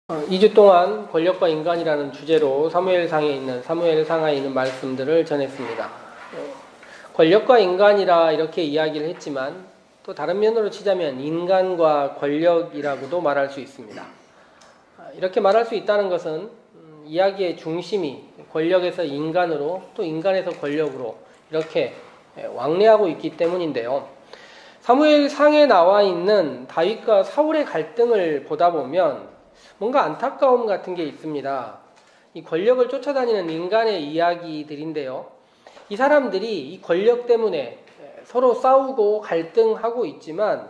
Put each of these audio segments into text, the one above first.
2주 동안 권력과 인간이라는 주제로 사무엘상하에 있는 말씀들을 전했습니다. 권력과 인간이라 이렇게 이야기를 했지만 또 다른 면으로 치자면 인간과 권력이라고도 말할 수 있습니다. 이렇게 말할 수 있다는 것은 이야기의 중심이 권력에서 인간으로 또 인간에서 권력으로 이렇게 왕래하고 있기 때문인데요. 사무엘상에 나와 있는 다윗과 사울의 갈등을 보다 보면 뭔가 안타까움 같은 게 있습니다. 이 권력을 쫓아다니는 인간의 이야기들인데요. 이 사람들이 이 권력 때문에 서로 싸우고 갈등하고 있지만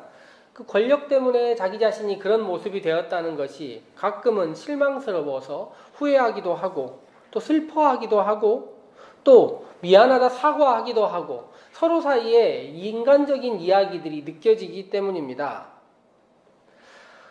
그 권력 때문에 자기 자신이 그런 모습이 되었다는 것이 가끔은 실망스러워서 후회하기도 하고 또 슬퍼하기도 하고 또 미안하다 사과하기도 하고 서로 사이에 인간적인 이야기들이 느껴지기 때문입니다.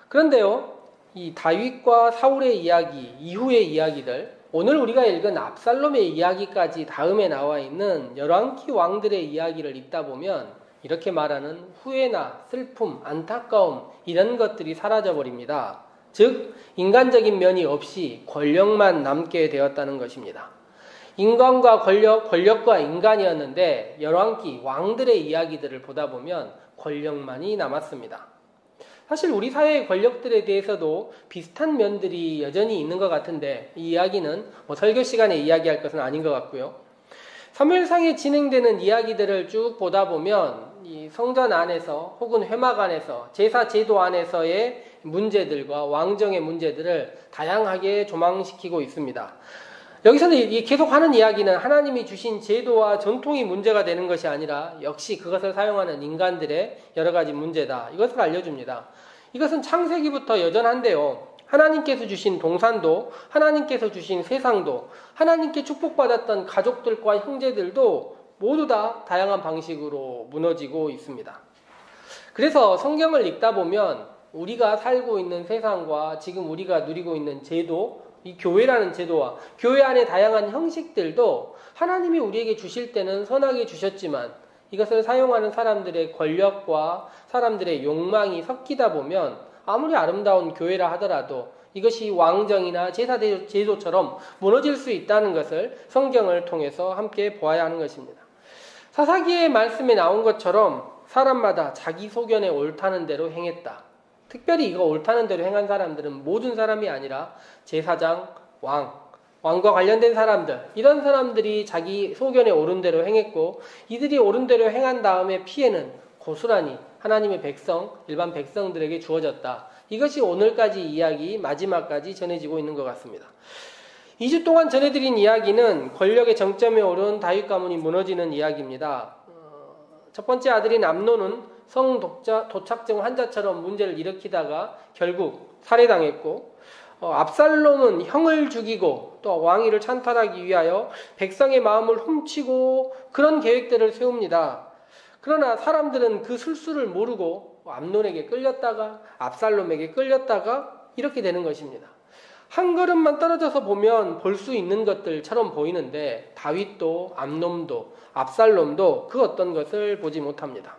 그런데요, 이 다윗과 사울의 이야기, 이후의 이야기들, 오늘 우리가 읽은 압살롬의 이야기까지 다음에 나와 있는 열왕기 왕들의 이야기를 읽다 보면 이렇게 말하는 후회나 슬픔, 안타까움 이런 것들이 사라져버립니다. 즉 인간적인 면이 없이 권력만 남게 되었다는 것입니다. 인간과 권력과 인간이었는데 열왕기 왕들의 이야기들을 보다 보면 권력만이 남았습니다. 사실 우리 사회의 권력들에 대해서도 비슷한 면들이 여전히 있는 것 같은데 이 이야기는 설교 시간에 이야기할 것은 아닌 것 같고요. 사무엘상에 진행되는 이야기들을 쭉 보다 보면 이 성전 안에서 혹은 회막 안에서 제사 제도 안에서의 문제들과 왕정의 문제들을 다양하게 조망시키고 있습니다. 여기서는 계속 하는 이야기는 하나님이 주신 제도와 전통이 문제가 되는 것이 아니라 역시 그것을 사용하는 인간들의 여러 가지 문제다. 이것을 알려줍니다. 이것은 창세기부터 여전한데요. 하나님께서 주신 동산도, 하나님께서 주신 세상도, 하나님께 축복받았던 가족들과 형제들도 모두 다 다양한 방식으로 무너지고 있습니다. 그래서 성경을 읽다 보면 우리가 살고 있는 세상과 지금 우리가 누리고 있는 제도, 이 교회라는 제도와 교회 안의 다양한 형식들도 하나님이 우리에게 주실 때는 선하게 주셨지만 이것을 사용하는 사람들의 권력과 사람들의 욕망이 섞이다 보면 아무리 아름다운 교회라 하더라도 이것이 왕정이나 제사 제도처럼 무너질 수 있다는 것을 성경을 통해서 함께 보아야 하는 것입니다. 사사기의 말씀에 나온 것처럼 사람마다 자기 소견에 옳다는 대로 행했다. 특별히 이거 옳다는 대로 행한 사람들은 모든 사람이 아니라 제사장, 왕과 관련된 사람들, 이런 사람들이 자기 소견에 옳은 대로 행했고 이들이 옳은 대로 행한 다음에 피해는 고스란히 하나님의 백성, 일반 백성들에게 주어졌다. 이것이 오늘까지 이야기 마지막까지 전해지고 있는 것 같습니다. 2주 동안 전해드린 이야기는 권력의 정점에 오른 다윗 가문이 무너지는 이야기입니다. 첫 번째 아들인 암논은 도착증 환자처럼 문제를 일으키다가 결국 살해당했고 압살롬은 형을 죽이고 또 왕위를 찬탈하기 위하여 백성의 마음을 훔치고 그런 계획들을 세웁니다. 그러나 사람들은 그 술수를 모르고 암논에게 끌렸다가 압살롬에게 끌렸다가 이렇게 되는 것입니다. 한 걸음만 떨어져서 보면 볼 수 있는 것들처럼 보이는데 다윗도 암논도 압살롬도 그 어떤 것을 보지 못합니다.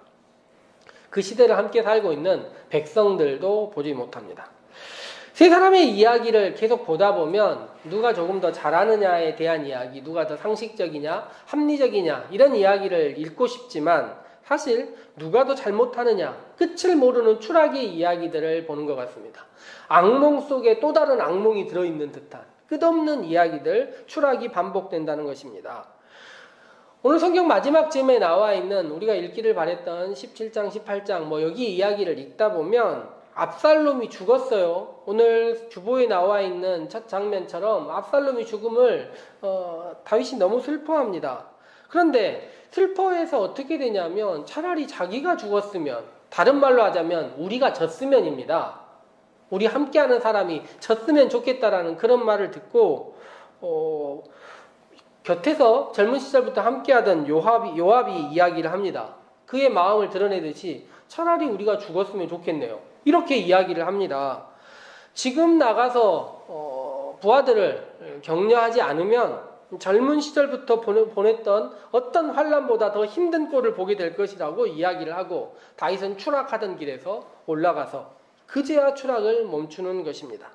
그 시대를 함께 살고 있는 백성들도 보지 못합니다. 세 사람의 이야기를 계속 보다 보면 누가 조금 더 잘하느냐에 대한 이야기, 누가 더 상식적이냐, 합리적이냐 이런 이야기를 읽고 싶지만 사실 누가 더 잘못하느냐, 끝을 모르는 추락의 이야기들을 보는 것 같습니다. 악몽 속에 또 다른 악몽이 들어있는 듯한 끝없는 이야기들, 추락이 반복된다는 것입니다. 오늘 성경 마지막 쯤에 나와 있는 우리가 읽기를 바랬던 17장, 18장 여기 이야기를 읽다 보면 압살롬이 죽었어요. 오늘 주보에 나와 있는 첫 장면처럼 압살롬이 죽음을 다윗이 너무 슬퍼합니다. 그런데 슬퍼해서 어떻게 되냐면 차라리 자기가 죽었으면, 다른 말로 하자면 우리가 졌으면입니다. 우리 함께하는 사람이 졌으면 좋겠다라는 그런 말을 듣고 곁에서 젊은 시절부터 함께하던 요압이 이야기를 합니다. 그의 마음을 드러내듯이 차라리 우리가 죽었으면 좋겠네요. 이렇게 이야기를 합니다. 지금 나가서 부하들을 격려하지 않으면 젊은 시절부터 보냈던 어떤 환난보다 더 힘든 꼴을 보게 될 것이라고 이야기를 하고 다윗은 추락하던 길에서 올라가서 그제야 추락을 멈추는 것입니다.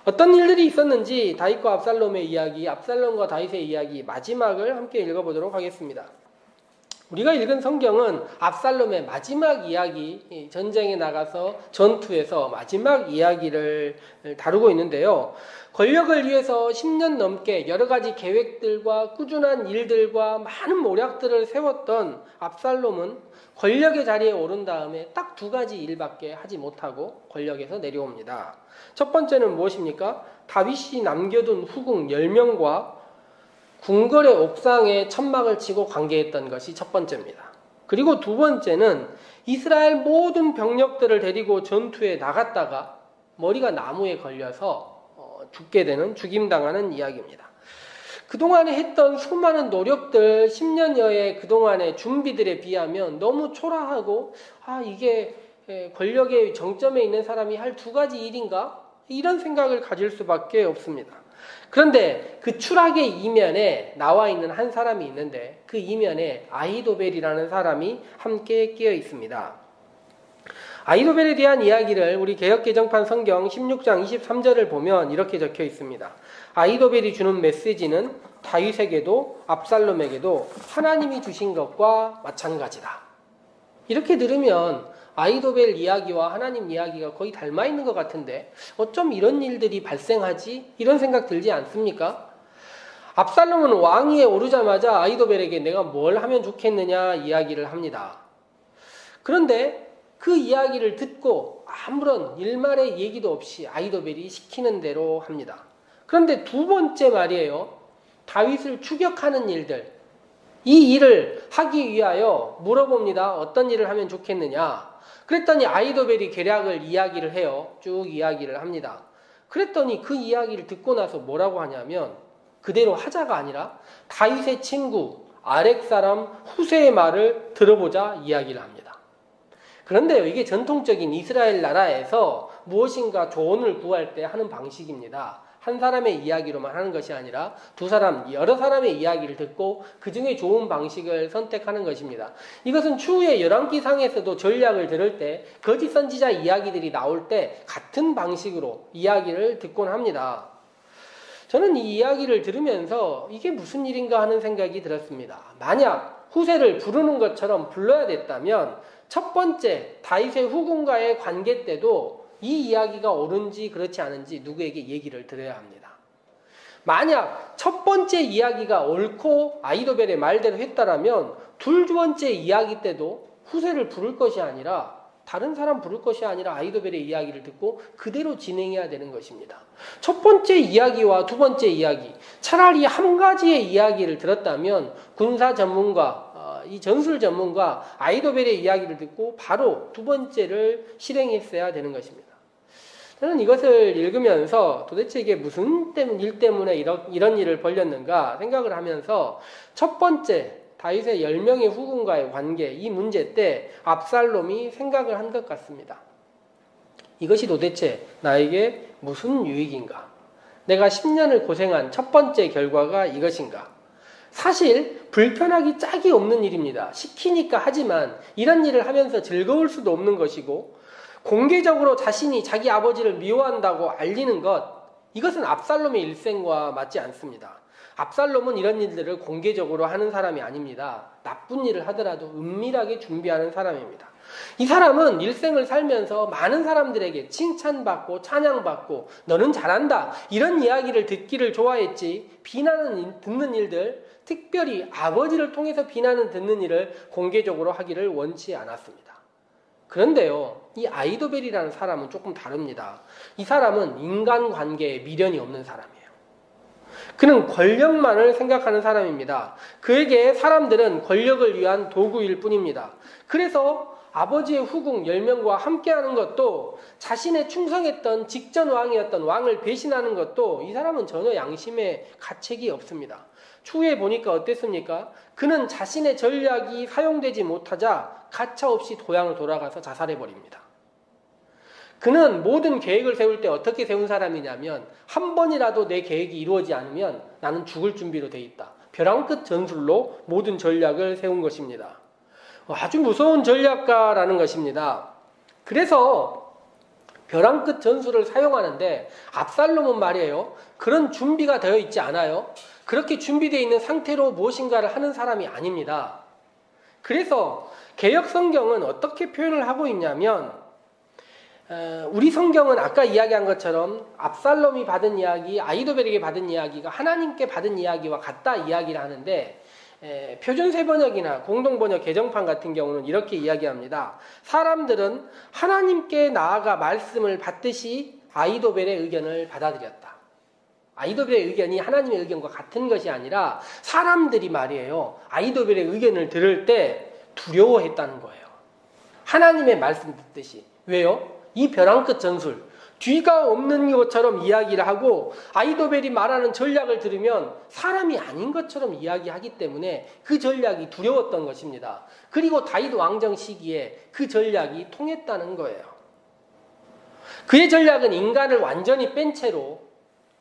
어떤 일들이 있었는지 다윗과 압살롬의 이야기, 압살롬과 다윗의 이야기 마지막을 함께 읽어보도록 하겠습니다. 우리가 읽은 성경은 압살롬의 마지막 이야기, 전쟁에 나가서 전투에서 마지막 이야기를 다루고 있는데요. 권력을 위해서 10년 넘게 여러 가지 계획들과 꾸준한 일들과 많은 모략들을 세웠던 압살롬은 권력의 자리에 오른 다음에 딱 두 가지 일밖에 하지 못하고 권력에서 내려옵니다. 첫 번째는 무엇입니까? 다윗이 남겨둔 후궁 10명과 궁궐의 옥상에 천막을 치고 관계했던 것이 첫 번째입니다. 그리고 두 번째는 이스라엘 모든 병력들을 데리고 전투에 나갔다가 머리가 나무에 걸려서 죽게 되는, 죽임당하는 이야기입니다. 그동안에 했던 수많은 노력들, 10년여의 그동안의 준비들에 비하면 너무 초라하고 이게 권력의 정점에 있는 사람이 할 두 가지 일인가? 이런 생각을 가질 수밖에 없습니다. 그런데 그 추락의 이면에 나와 있는 한 사람이 있는데 그 이면에 아히도벨이라는 사람이 함께 끼어 있습니다. 아히도벨에 대한 이야기를 우리 개역개정판 성경 16장 23절을 보면 이렇게 적혀 있습니다. 아히도벨이 주는 메시지는 다윗에게도 압살롬에게도 하나님이 주신 것과 마찬가지다. 이렇게 들으면 아히도벨 이야기와 하나님 이야기가 거의 닮아 있는 것 같은데 어쩜 이런 일들이 발생하지? 이런 생각 들지 않습니까? 압살롬은 왕위에 오르자마자 아히도벨에게 내가 뭘 하면 좋겠느냐 이야기를 합니다. 그런데 그 이야기를 듣고 아무런 일말의 얘기도 없이 아히도벨이 시키는 대로 합니다. 그런데 두 번째 말이에요. 다윗을 추격하는 일들, 이 일을 하기 위하여 물어봅니다. 어떤 일을 하면 좋겠느냐? 그랬더니 아히도벨이 계략을 이야기를 해요. 쭉 이야기를 합니다. 그랬더니 그 이야기를 듣고 나서 뭐라고 하냐면 그대로 하자가 아니라 다윗의 친구 아렉 사람 후세의 말을 들어보자 이야기를 합니다. 그런데요, 이게 전통적인 이스라엘 나라에서 무엇인가 조언을 구할 때 하는 방식입니다. 한 사람의 이야기로만 하는 것이 아니라 두 사람, 여러 사람의 이야기를 듣고 그 중에 좋은 방식을 선택하는 것입니다. 이것은 추후에 열왕기상에서도 전략을 들을 때 거짓 선지자 이야기들이 나올 때 같은 방식으로 이야기를 듣곤 합니다. 저는 이 이야기를 들으면서 이게 무슨 일인가 하는 생각이 들었습니다. 만약 후세를 부르는 것처럼 불러야 됐다면 첫 번째 다윗의 후궁과의 관계 때도 이 이야기가 옳은지 그렇지 않은지 누구에게 얘기를 드려야 합니다. 만약 첫 번째 이야기가 옳고 아히도벨의 말대로 했다라면 두 번째 이야기 때도 후세를 부를 것이 아니라 다른 사람 부를 것이 아니라 아히도벨의 이야기를 듣고 그대로 진행해야 되는 것입니다. 첫 번째 이야기와 두 번째 이야기, 차라리 한 가지의 이야기를 들었다면 군사 전문가, 이 전술 전문가 아히도벨의 이야기를 듣고 바로 두 번째를 실행했어야 되는 것입니다. 저는 이것을 읽으면서 도대체 이게 무슨 일 때문에 이런 일을 벌였는가 생각을 하면서 첫 번째 다윗의 10명의 후궁과의 관계, 이 문제 때 압살롬이 생각을 한 것 같습니다. 이것이 도대체 나에게 무슨 유익인가? 내가 10년을 고생한 첫 번째 결과가 이것인가? 사실 불편하기 짝이 없는 일입니다. 시키니까 하지만 이런 일을 하면서 즐거울 수도 없는 것이고 공개적으로 자신이 자기 아버지를 미워한다고 알리는 것, 이것은 압살롬의 일생과 맞지 않습니다. 압살롬은 이런 일들을 공개적으로 하는 사람이 아닙니다. 나쁜 일을 하더라도 은밀하게 준비하는 사람입니다. 이 사람은 일생을 살면서 많은 사람들에게 칭찬받고 찬양받고 너는 잘한다 이런 이야기를 듣기를 좋아했지 비난은 듣는 일들, 특별히 아버지를 통해서 비난을 듣는 일을 공개적으로 하기를 원치 않았습니다. 그런데요, 이 아히도벨이라는 사람은 조금 다릅니다. 이 사람은 인간관계에 미련이 없는 사람이에요. 그는 권력만을 생각하는 사람입니다. 그에게 사람들은 권력을 위한 도구일 뿐입니다. 그래서 아버지의 후궁 10명과 함께하는 것도 자신의 충성했던 직전 왕이었던 왕을 배신하는 것도 이 사람은 전혀 양심에 가책이 없습니다. 추후에 보니까 어땠습니까? 그는 자신의 전략이 사용되지 못하자 가차없이 고향을 돌아가서 자살해버립니다. 그는 모든 계획을 세울 때 어떻게 세운 사람이냐면 한 번이라도 내 계획이 이루어지지 않으면 나는 죽을 준비로 돼 있다. 벼랑 끝 전술로 모든 전략을 세운 것입니다. 아주 무서운 전략가라는 것입니다. 그래서 벼랑 끝 전술을 사용하는데 압살롬은 말이에요. 그런 준비가 되어 있지 않아요. 그렇게 준비되어 있는 상태로 무엇인가를 하는 사람이 아닙니다. 그래서 개역 성경은 어떻게 표현을 하고 있냐면 우리 성경은 아까 이야기한 것처럼 압살롬이 받은 이야기, 아히도벨에게 받은 이야기가 하나님께 받은 이야기와 같다 이야기를 하는데 표준세번역이나 공동번역 개정판 같은 경우는 이렇게 이야기합니다. 사람들은 하나님께 나아가 말씀을 받듯이 아히도벨의 의견을 받아들였다. 아히도벨의 의견이 하나님의 의견과 같은 것이 아니라 사람들이 말이에요. 아히도벨의 의견을 들을 때 두려워했다는 거예요. 하나님의 말씀 듣듯이. 왜요? 이 벼랑 끝 전술, 뒤가 없는 것처럼 이야기를 하고 아히도벨이 말하는 전략을 들으면 사람이 아닌 것처럼 이야기하기 때문에 그 전략이 두려웠던 것입니다. 그리고 다윗 왕정 시기에 그 전략이 통했다는 거예요. 그의 전략은 인간을 완전히 뺀 채로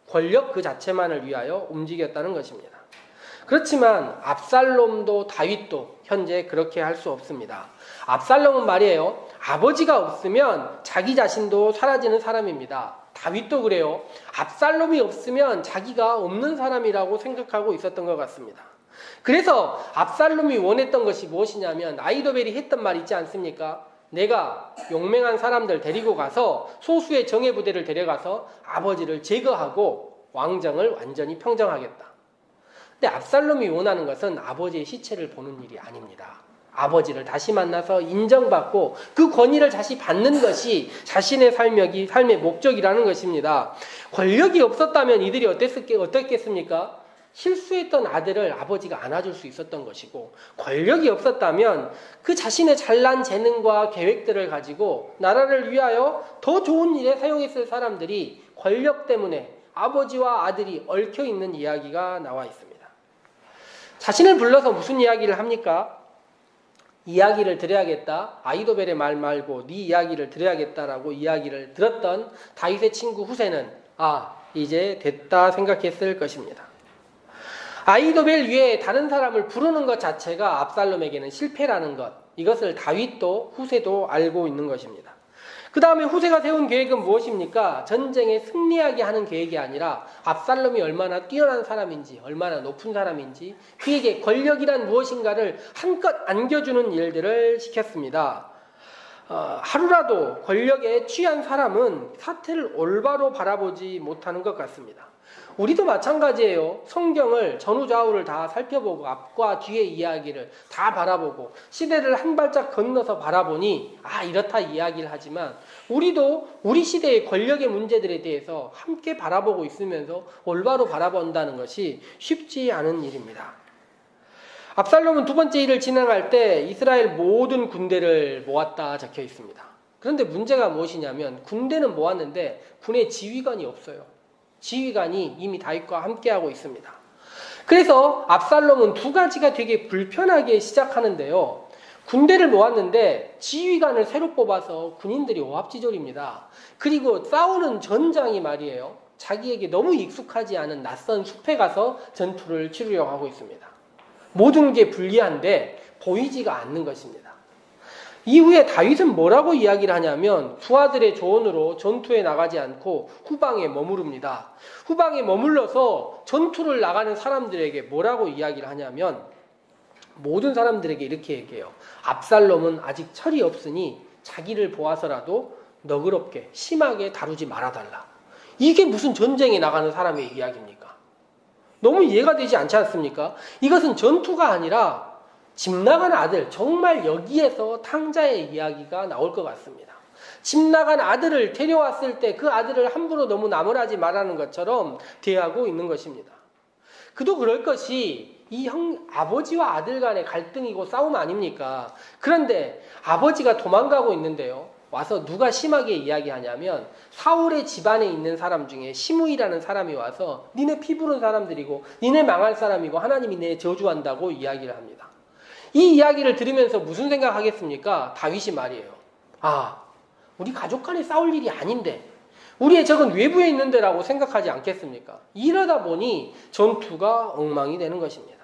권력 그 자체만을 위하여 움직였다는 것입니다. 그렇지만 압살롬도 다윗도 현재 그렇게 할 수 없습니다. 압살롬은 말이에요. 아버지가 없으면 자기 자신도 사라지는 사람입니다. 다윗도 그래요. 압살롬이 없으면 자기가 없는 사람이라고 생각하고 있었던 것 같습니다. 그래서 압살롬이 원했던 것이 무엇이냐면 아히도벨이 했던 말 있지 않습니까? 내가 용맹한 사람들 데리고 가서 소수의 정예부대를 데려가서 아버지를 제거하고 왕정을 완전히 평정하겠다. 근데 압살롬이 원하는 것은 아버지의 시체를 보는 일이 아닙니다. 아버지를 다시 만나서 인정받고 그 권위를 다시 받는 것이 자신의 삶의 목적이라는 것입니다. 권력이 없었다면 이들이 어땠겠습니까? 실수했던 아들을 아버지가 안아줄 수 있었던 것이고, 권력이 없었다면 그 자신의 잘난 재능과 계획들을 가지고 나라를 위하여 더 좋은 일에 사용했을 사람들이 권력 때문에 아버지와 아들이 얽혀있는 이야기가 나와 있습니다. 자신을 불러서 무슨 이야기를 합니까? 이야기를 들어야겠다. 아히도벨의 말 말고 네 이야기를 들어야겠다라고 이야기를 들었던 다윗의 친구 후세는 이제 됐다 생각했을 것입니다. 아히도벨 위에 다른 사람을 부르는 것 자체가 압살롬에게는 실패라는 것, 이것을 다윗도 후세도 알고 있는 것입니다. 그 다음에 후세가 세운 계획은 무엇입니까? 전쟁에 승리하게 하는 계획이 아니라 압살롬이 얼마나 뛰어난 사람인지, 얼마나 높은 사람인지, 그에게 권력이란 무엇인가를 한껏 안겨주는 일들을 시켰습니다. 하루라도 권력에 취한 사람은 사태를 올바로 바라보지 못하는 것 같습니다. 우리도 마찬가지예요. 성경을 전후좌우를 다 살펴보고 앞과 뒤의 이야기를 다 바라보고 시대를 한 발짝 건너서 바라보니 이렇다 이야기를 하지만 우리도 우리 시대의 권력의 문제들에 대해서 함께 바라보고 있으면서 올바로 바라본다는 것이 쉽지 않은 일입니다. 압살롬은 두 번째 일을 진행할 때 이스라엘 모든 군대를 모았다 적혀 있습니다. 그런데 문제가 무엇이냐면 군대는 모았는데 군의 지휘관이 없어요. 지휘관이 이미 다윗과 함께하고 있습니다. 그래서 압살롬은 두 가지가 되게 불편하게 시작하는데요. 군대를 모았는데 지휘관을 새로 뽑아서 군인들이 오합지졸입니다. 그리고 싸우는 전장이 말이에요. 자기에게 너무 익숙하지 않은 낯선 숲에 가서 전투를 치르려고 하고 있습니다. 모든 게 불리한데 보이지가 않는 것입니다. 이후에 다윗은 뭐라고 이야기를 하냐면 두 아들의 조언으로 전투에 나가지 않고 후방에 머무릅니다. 후방에 머물러서 전투를 나가는 사람들에게 뭐라고 이야기를 하냐면 모든 사람들에게 이렇게 얘기해요. 압살롬은 아직 철이 없으니 자기를 보아서라도 너그럽게 심하게 다루지 말아달라. 이게 무슨 전쟁에 나가는 사람의 이야기입니까? 너무 이해가 되지 않지 않습니까? 이것은 전투가 아니라 집 나간 아들, 정말 여기에서 탕자의 이야기가 나올 것 같습니다. 집 나간 아들을 데려왔을 때 그 아들을 함부로 너무 나무라지 말라는 것처럼 대하고 있는 것입니다. 그도 그럴 것이 아버지와 아들 간의 갈등이고 싸움 아닙니까? 그런데 아버지가 도망가고 있는데요. 와서 누가 심하게 이야기하냐면 사울의 집안에 있는 사람 중에 시므이라는 사람이 와서 니네 피 부른 사람들이고 니네 망할 사람이고 하나님이 내 저주한다고 이야기를 합니다. 이 이야기를 들으면서 무슨 생각하겠습니까? 다윗이 말이에요. 우리 가족 간에 싸울 일이 아닌데 우리의 적은 외부에 있는데 라고 생각하지 않겠습니까? 이러다 보니 전투가 엉망이 되는 것입니다.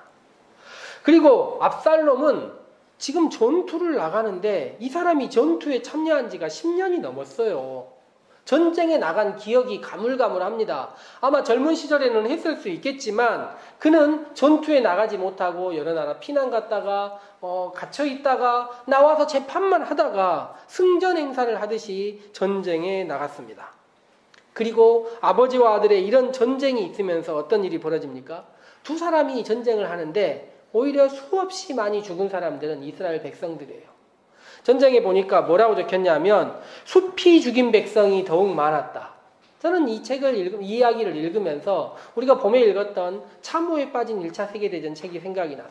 그리고 압살롬은 지금 전투를 나가는데 이 사람이 전투에 참여한 지가 10년이 넘었어요. 전쟁에 나간 기억이 가물가물합니다. 아마 젊은 시절에는 했을 수 있겠지만 그는 전투에 나가지 못하고 여러 나라 피난 갔다가 갇혀 있다가 나와서 재판만 하다가 승전 행사를 하듯이 전쟁에 나갔습니다. 그리고 아버지와 아들의 이런 전쟁이 있으면서 어떤 일이 벌어집니까? 두 사람이 전쟁을 하는데 오히려 수없이 많이 죽은 사람들은 이스라엘 백성들이에요. 전쟁에 보니까 뭐라고 적혔냐면 숲이 죽인 백성이 더욱 많았다. 저는 이 이 이야기를 읽으면서 우리가 봄에 읽었던 참호에 빠진 1차 세계대전 책이 생각이 나요.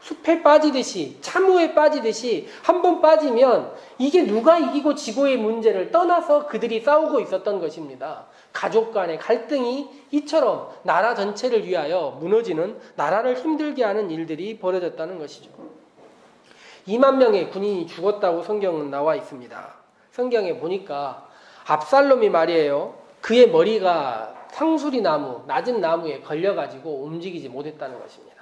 숲에 빠지듯이 참호에 빠지듯이 한번 빠지면 이게 누가 이기고 지고의 문제를 떠나서 그들이 싸우고 있었던 것입니다. 가족 간의 갈등이 이처럼 나라 전체를 위하여 무너지는 나라를 힘들게 하는 일들이 벌어졌다는 것이죠. 2만 명의 군인이 죽었다고 성경은 나와 있습니다. 성경에 보니까 압살롬이 말이에요. 그의 머리가 상수리 나무, 낮은 나무에 걸려가지고 움직이지 못했다는 것입니다.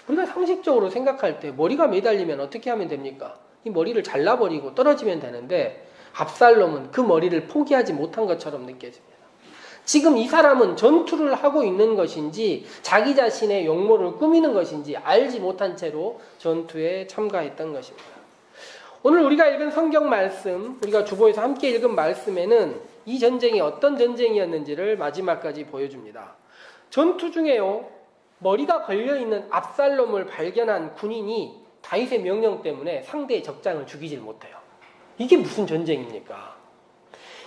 우리가 상식적으로 생각할 때 머리가 매달리면 어떻게 하면 됩니까? 이 머리를 잘라버리고 떨어지면 되는데 압살롬은 그 머리를 포기하지 못한 것처럼 느껴집니다. 지금 이 사람은 전투를 하고 있는 것인지 자기 자신의 용모를 꾸미는 것인지 알지 못한 채로 전투에 참가했던 것입니다. 오늘 우리가 읽은 성경 말씀, 우리가 주보에서 함께 읽은 말씀에는 이 전쟁이 어떤 전쟁이었는지를 마지막까지 보여줍니다. 전투 중에요, 머리가 걸려있는 압살롬을 발견한 군인이 다윗의 명령 때문에 상대의 적장을 죽이질 못해요. 이게 무슨 전쟁입니까?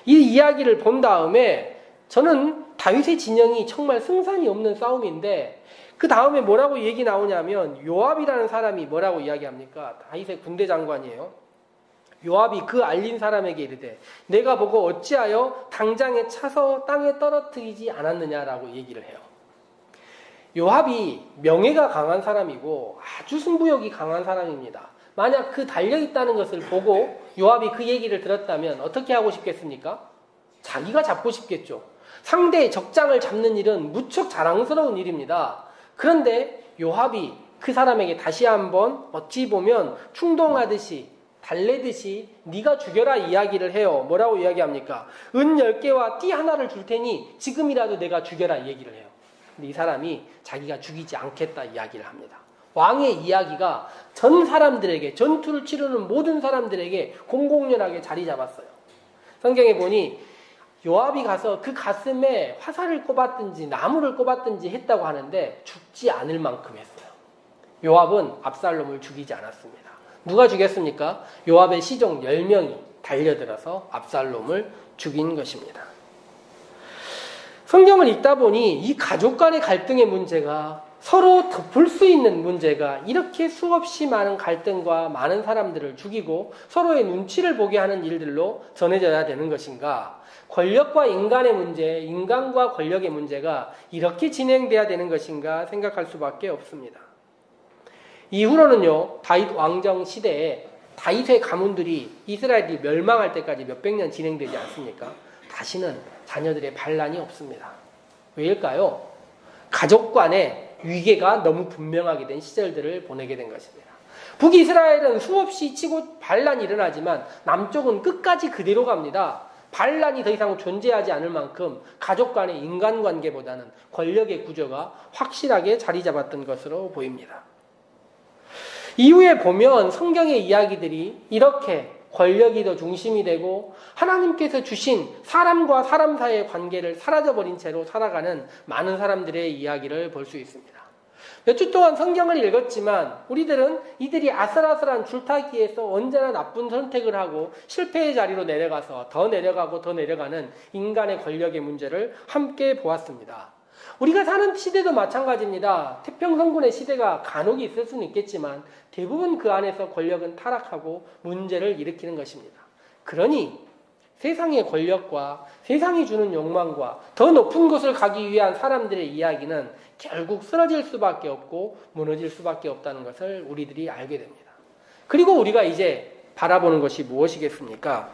이 이야기를 본 다음에 저는 다윗의 진영이 정말 승산이 없는 싸움인데 그 다음에 뭐라고 얘기 나오냐면 요압이라는 사람이 뭐라고 이야기합니까? 다윗의 군대 장관이에요. 요압이 그 알린 사람에게 이르되 내가 보고 어찌하여 당장에 차서 땅에 떨어뜨리지 않았느냐라고 얘기를 해요. 요압이 명예가 강한 사람이고 아주 승부욕이 강한 사람입니다. 만약 그 달려있다는 것을 보고 요압이 그 얘기를 들었다면 어떻게 하고 싶겠습니까? 자기가 잡고 싶겠죠. 상대의 적장을 잡는 일은 무척 자랑스러운 일입니다. 그런데 요압이 그 사람에게 다시 한번 어찌 보면 충동하듯이 달래듯이 네가 죽여라 이야기를 해요. 뭐라고 이야기합니까? 은 10개와 띠 하나를 줄 테니 지금이라도 내가 죽여라 얘기를 해요. 근데 이 사람이 자기가 죽이지 않겠다 이야기를 합니다. 왕의 이야기가 전 사람들에게, 전투를 치르는 모든 사람들에게 공공연하게 자리 잡았어요. 성경에 보니 요압이 가서 그 가슴에 화살을 꼽았든지 나무를 꼽았든지 했다고 하는데 죽지 않을 만큼 했어요. 요압은 압살롬을 죽이지 않았습니다. 누가 죽였습니까? 요압의 시종 10명이 달려들어서 압살롬을 죽인 것입니다. 성경을 읽다 보니 이 가족 간의 갈등의 문제가, 서로 덮을 수 있는 문제가 이렇게 수없이 많은 갈등과 많은 사람들을 죽이고 서로의 눈치를 보게 하는 일들로 전해져야 되는 것인가? 권력과 인간의 문제, 인간과 권력의 문제가 이렇게 진행돼야 되는 것인가 생각할 수밖에 없습니다. 이후로는요, 다윗 왕정 시대에 다윗의 가문들이 이스라엘이 멸망할 때까지 몇백 년 진행되지 않습니까? 다시는 자녀들의 반란이 없습니다. 왜일까요? 가족 간의 위계가 너무 분명하게 된 시절들을 보내게 된 것입니다. 북이스라엘은 수없이 치고 반란이 일어나지만 남쪽은 끝까지 그대로 갑니다. 반란이 더 이상 존재하지 않을 만큼 가족 간의 인간관계보다는 권력의 구조가 확실하게 자리 잡았던 것으로 보입니다. 이후에 보면 성경의 이야기들이 이렇게 권력이 더 중심이 되고 하나님께서 주신 사람과 사람 사이의 관계를 사라져버린 채로 살아가는 많은 사람들의 이야기를 볼 수 있습니다. 몇 주 동안 성경을 읽었지만 우리들은 이들이 아슬아슬한 줄타기에서 언제나 나쁜 선택을 하고 실패의 자리로 내려가서 더 내려가고 더 내려가는 인간의 권력의 문제를 함께 보았습니다. 우리가 사는 시대도 마찬가지입니다. 태평성군의 시대가 간혹 있을 수는 있겠지만 대부분 그 안에서 권력은 타락하고 문제를 일으키는 것입니다. 그러니 세상의 권력과 세상이 주는 욕망과 더 높은 곳을 가기 위한 사람들의 이야기는 결국 쓰러질 수밖에 없고 무너질 수밖에 없다는 것을 우리들이 알게 됩니다. 그리고 우리가 이제 바라보는 것이 무엇이겠습니까?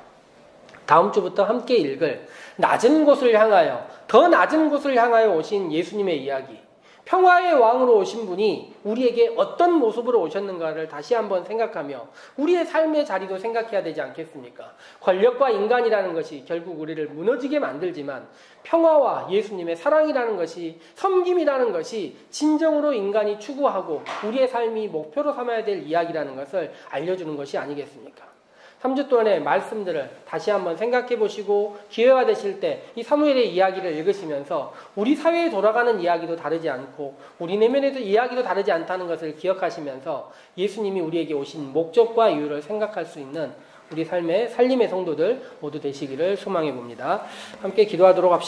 다음 주부터 함께 읽을 낮은 곳을 향하여, 더 낮은 곳을 향하여 오신 예수님의 이야기, 평화의 왕으로 오신 분이 우리에게 어떤 모습으로 오셨는가를 다시 한번 생각하며 우리의 삶의 자리도 생각해야 되지 않겠습니까? 권력과 인간이라는 것이 결국 우리를 무너지게 만들지만 평화와 예수님의 사랑이라는 것이, 섬김이라는 것이 진정으로 인간이 추구하고 우리의 삶이 목표로 삼아야 될 이야기라는 것을 알려주는 것이 아니겠습니까? 3주 동안의 말씀들을 다시 한번 생각해 보시고 기회가 되실 때 이 사무엘의 이야기를 읽으시면서 우리 사회에 돌아가는 이야기도 다르지 않고 우리 내면에도 이야기도 다르지 않다는 것을 기억하시면서 예수님이 우리에게 오신 목적과 이유를 생각할 수 있는 우리 삶의 살림의 성도들 모두 되시기를 소망해 봅니다. 함께 기도하도록 합시다.